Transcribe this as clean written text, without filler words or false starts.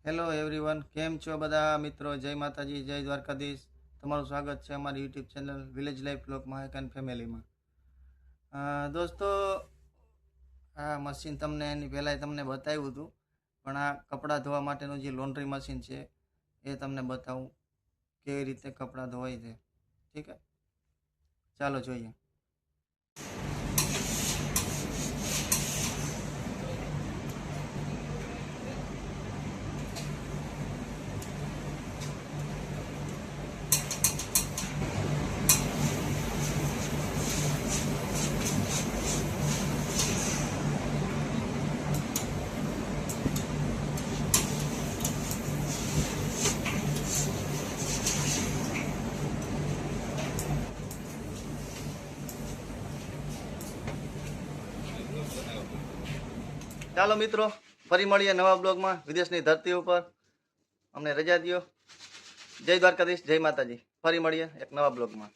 Hello everyone, કેમ છો બધા મિત્રો? જય માતાજી, જય દ્વારકાધીશ. તમારું સ્વાગત છે અમારી યુટ્યુબ ચેનલ વિલેજ લાઈફ બ્લોગમાં એક એન્ડ ફેમિલીમાં. દોસ્તો, આ મશીન તમને એની પહેલાં તમને બતાવ્યું હતું, પણ આ કપડાં ધોવા માટેનું જે લોન્ડ્રી મશીન છે એ તમને બતાવું કેવી રીતે કપડાં ધોવાય છે. ઠીક છે, ચાલો જોઈએ. ચાલો મિત્રો, ફરી મળીએ નવા બ્લોગમાં વિદેશની ધરતી ઉપર. અમને રજા દ્યો. જય દ્વારકાધીશ, જય માતાજી. ફરી મળીએ એક નવા બ્લોગમાં.